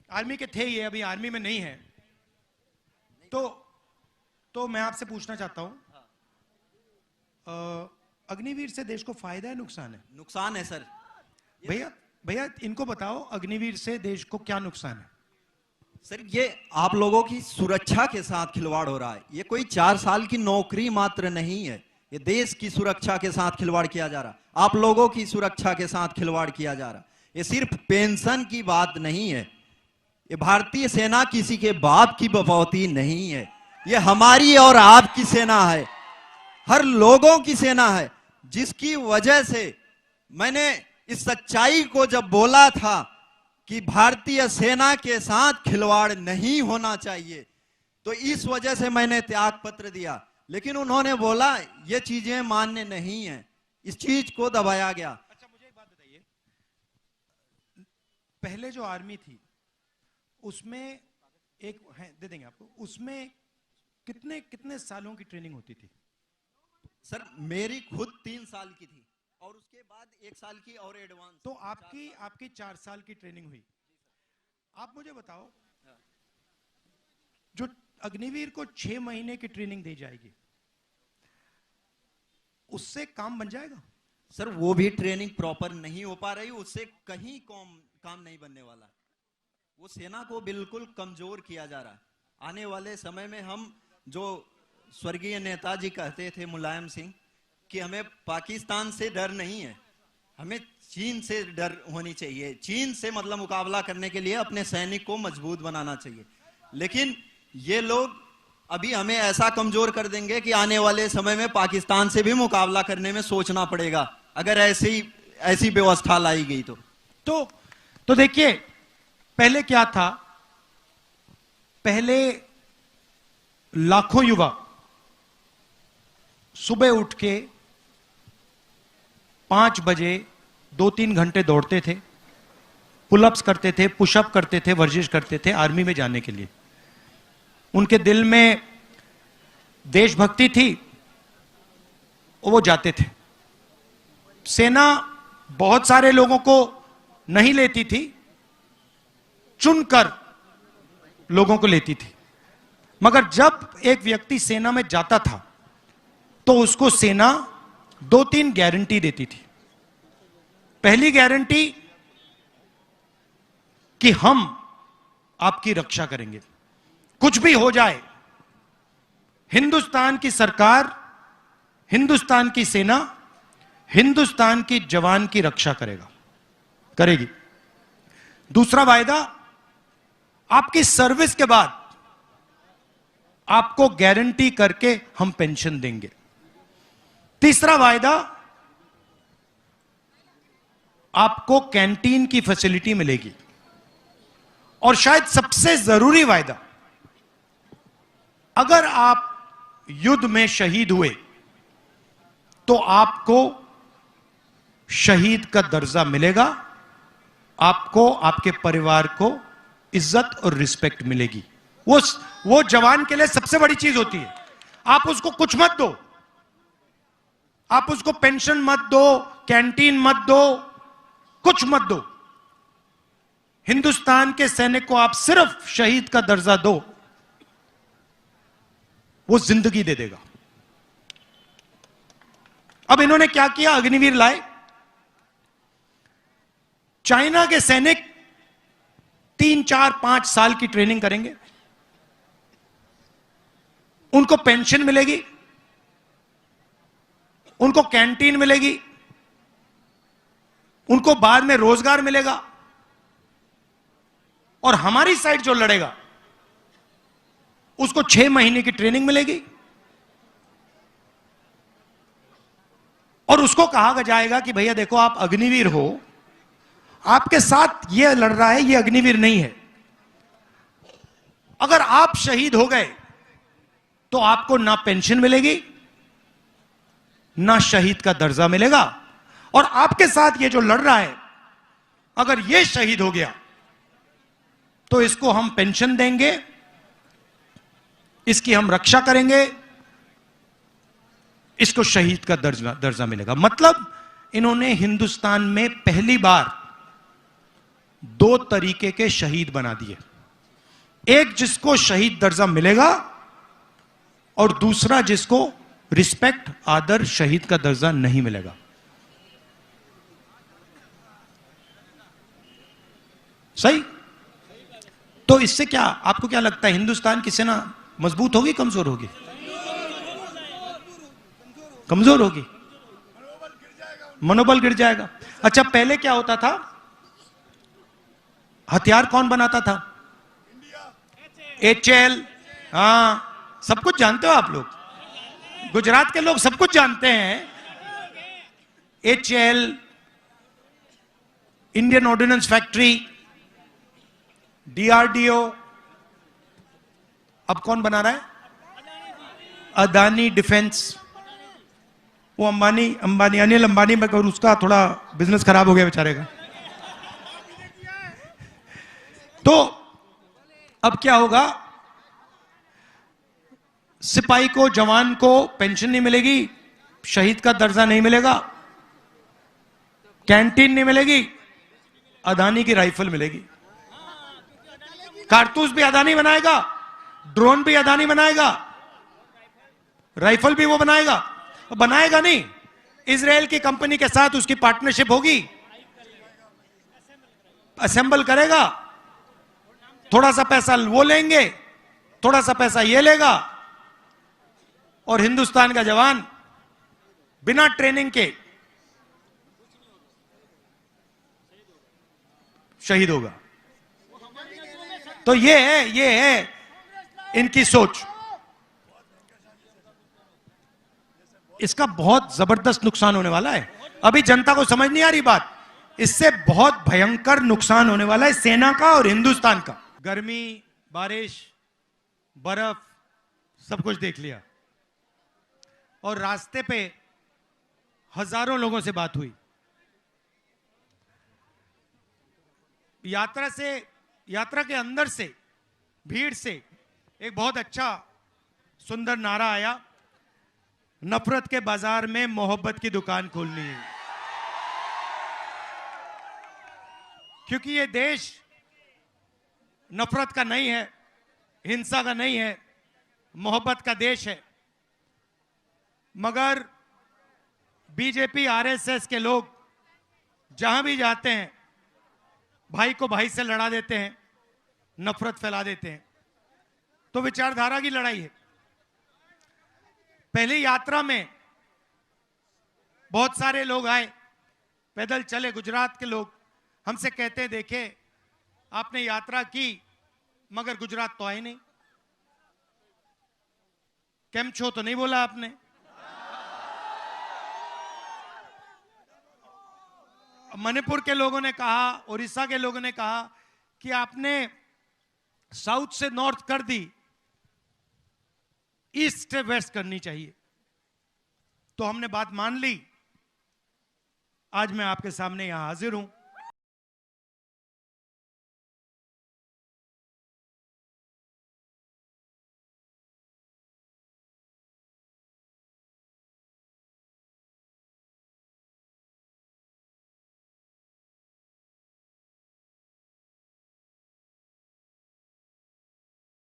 Army के थे, ये अभी आर्मी में नहीं है। तो मैं आपसे पूछना चाहता हूं, अग्निवीर से देश को फायदा है नुकसान है? नुकसान है सर। भैया भैया इनको बताओ, अग्निवीर से देश को क्या नुकसान है? सर ये आप लोगों की सुरक्षा के साथ खिलवाड़ हो रहा है। ये कोई 4 साल की नौकरी मात्र नहीं है, ये देश की सुरक्षा के साथ खिलवाड़ किया जा रहा, आप लोगों की सुरक्षा के साथ खिलवाड़ किया जा रहा। ये सिर्फ पेंशन की बात नहीं है, ये भारतीय सेना किसी के बाप की बपौती नहीं है, ये हमारी और आपकी सेना है, हर लोगों की सेना है, जिसकी वजह से मैंने इस सच्चाई को जब बोला था कि भारतीय सेना के साथ खिलवाड़ नहीं होना चाहिए, तो इस वजह से मैंने त्याग पत्र दिया। लेकिन उन्होंने बोला ये चीजें मान्य नहीं है, इस चीज को दबाया गया। अच्छा मुझे एक बात बताइए, पहले जो आर्मी थी उसमें एक है, दे देंगे आपको, उसमें कितने कितने सालों की ट्रेनिंग होती थी? सर मेरी खुद 3 साल की थी और उसके बाद 1 साल की और एडवांस। तो आपकी 4 साल की ट्रेनिंग हुई। आप मुझे बताओ, जो अग्निवीर को 6 महीने की ट्रेनिंग दी जाएगी, उससे काम बन जाएगा? सर वो भी ट्रेनिंग प्रॉपर नहीं हो पा रही, उससे कहीं काम नहीं बनने वाला। वो सेना को बिल्कुल कमजोर किया जा रहा है। आने वाले समय में हम, जो स्वर्गीय नेताजी कहते थे मुलायम सिंह, कि हमें पाकिस्तान से डर नहीं है, हमें चीन से डर होनी चाहिए। चीन से मतलब मुकाबला करने के लिए अपने सैनिक को मजबूत बनाना चाहिए। लेकिन ये लोग अभी हमें ऐसा कमजोर कर देंगे कि आने वाले समय में पाकिस्तान से भी मुकाबला करने में सोचना पड़ेगा, अगर ऐसी व्यवस्था लाई गई तो देखिए, पहले क्या था, पहले लाखों युवा सुबह उठ के 5 बजे 2-3 घंटे दौड़ते थे, पुलअप्स करते थे, पुशअप करते थे, वर्जिश करते थे आर्मी में जाने के लिए। उनके दिल में देशभक्ति थी, वो जाते थे। सेना बहुत सारे लोगों को नहीं लेती थी, चुनकर लोगों को लेती थी। मगर जब एक व्यक्ति सेना में जाता था तो उसको सेना 2-3 गारंटी देती थी। पहली गारंटी कि हम आपकी रक्षा करेंगे, कुछ भी हो जाए, हिंदुस्तान की सरकार, हिंदुस्तान की सेना, हिंदुस्तान की जवान की रक्षा करेगी। दूसरा वायदा, आपकी सर्विस के बाद आपको गारंटी करके हम पेंशन देंगे। तीसरा वायदा, आपको कैंटीन की फैसिलिटी मिलेगी। और शायद सबसे जरूरी वायदा, अगर आप युद्ध में शहीद हुए तो आपको शहीद का दर्जा मिलेगा, आपको, आपके परिवार को इज्जत और रिस्पेक्ट मिलेगी। वो जवान के लिए सबसे बड़ी चीज होती है। आप उसको कुछ मत दो, आप उसको पेंशन मत दो, कैंटीन मत दो, कुछ मत दो। हिंदुस्तान के सैनिक को आप सिर्फ शहीद का दर्जा दो, वो जिंदगी दे देगा। अब इन्होंने क्या किया, अग्निवीर लाए। चाइना के सैनिक 3, 4, 5 साल की ट्रेनिंग करेंगे, उनको पेंशन मिलेगी, उनको कैंटीन मिलेगी, उनको बाद में रोजगार मिलेगा। और हमारी साइड जो लड़ेगा उसको 6 महीने की ट्रेनिंग मिलेगी और उसको कहा जाएगा कि भैया देखो, आप अग्निवीर हो, आपके साथ ये लड़ रहा है, ये अग्निवीर नहीं है। अगर आप शहीद हो गए तो आपको ना पेंशन मिलेगी, ना शहीद का दर्जा मिलेगा। और आपके साथ ये जो लड़ रहा है, अगर ये शहीद हो गया तो इसको हम पेंशन देंगे, इसकी हम रक्षा करेंगे, इसको शहीद का दर्जा मिलेगा। मतलब इन्होंने हिंदुस्तान में पहली बार दो तरीके के शहीद बना दिए। एक जिसको शहीद दर्जा मिलेगा और दूसरा जिसको रिस्पेक्ट, आदर, शहीद का दर्जा नहीं मिलेगा। सही? तो इससे क्या, आपको क्या लगता है, हिंदुस्तान की सेना मजबूत होगी, कमजोर होगी? कमजोर होगी, मनोबल गिर जाएगा। अच्छा, पहले क्या होता था? हथियार कौन बनाता था? HAL। हाँ, सब कुछ जानते हो आप लोग, गुजरात के लोग सब कुछ जानते हैं। HAL, Indian ordnance factory, DRDO। अब कौन बना रहा है? अदानी डिफेंस। वो अंबानी अनिल अंबानी में, उसका थोड़ा बिजनेस खराब हो गया बेचारे का। तो अब क्या होगा? सिपाही को, जवान को पेंशन नहीं मिलेगी, शहीद का दर्जा नहीं मिलेगा, कैंटीन नहीं मिलेगी, अदानी की राइफल मिलेगी। कारतूस भी अदानी बनाएगा, ड्रोन भी अदानी बनाएगा, राइफल भी वो बनाएगा। बनाएगा नहीं, इजराइल की कंपनी के साथ उसकी पार्टनरशिप होगी, असेंबल करेगा, थोड़ा सा पैसा वो लेंगे, थोड़ा सा पैसा ये लेगा, और हिंदुस्तान का जवान बिना ट्रेनिंग के शहीद होगा। तो ये है इनकी सोच। इसका बहुत जबरदस्त नुकसान होने वाला है। अभी जनता को समझ नहीं आ रही बात, इससे बहुत भयंकर नुकसान होने वाला है सेना का और हिंदुस्तान का। गर्मी, बारिश, बर्फ, सब कुछ देख लिया, और रास्ते पे हजारों लोगों से बात हुई। यात्रा के अंदर से, भीड़ से एक बहुत अच्छा सुंदर नारा आया, नफरत के बाजार में मोहब्बत की दुकान खोलनी है। क्योंकि ये देश नफरत का नहीं है, हिंसा का नहीं है, मोहब्बत का देश है। मगर बीजेपी, RSS के लोग जहां भी जाते हैं, भाई को भाई से लड़ा देते हैं, नफरत फैला देते हैं। तो विचारधारा की लड़ाई है। पहली यात्रा में बहुत सारे लोग आए, पैदल चले, गुजरात के लोग हमसे कहते हैं, देखे आपने यात्रा की मगर गुजरात तो आए नहीं, केम छो तो नहीं बोला आपने। मणिपुर के लोगों ने कहा, उड़ीसा के लोगों ने कहा कि आपने साउथ से नॉर्थ कर दी, ईस्ट से वेस्ट करनी चाहिए। तो हमने बात मान ली। आज मैं आपके सामने यहां हाजिर हूं।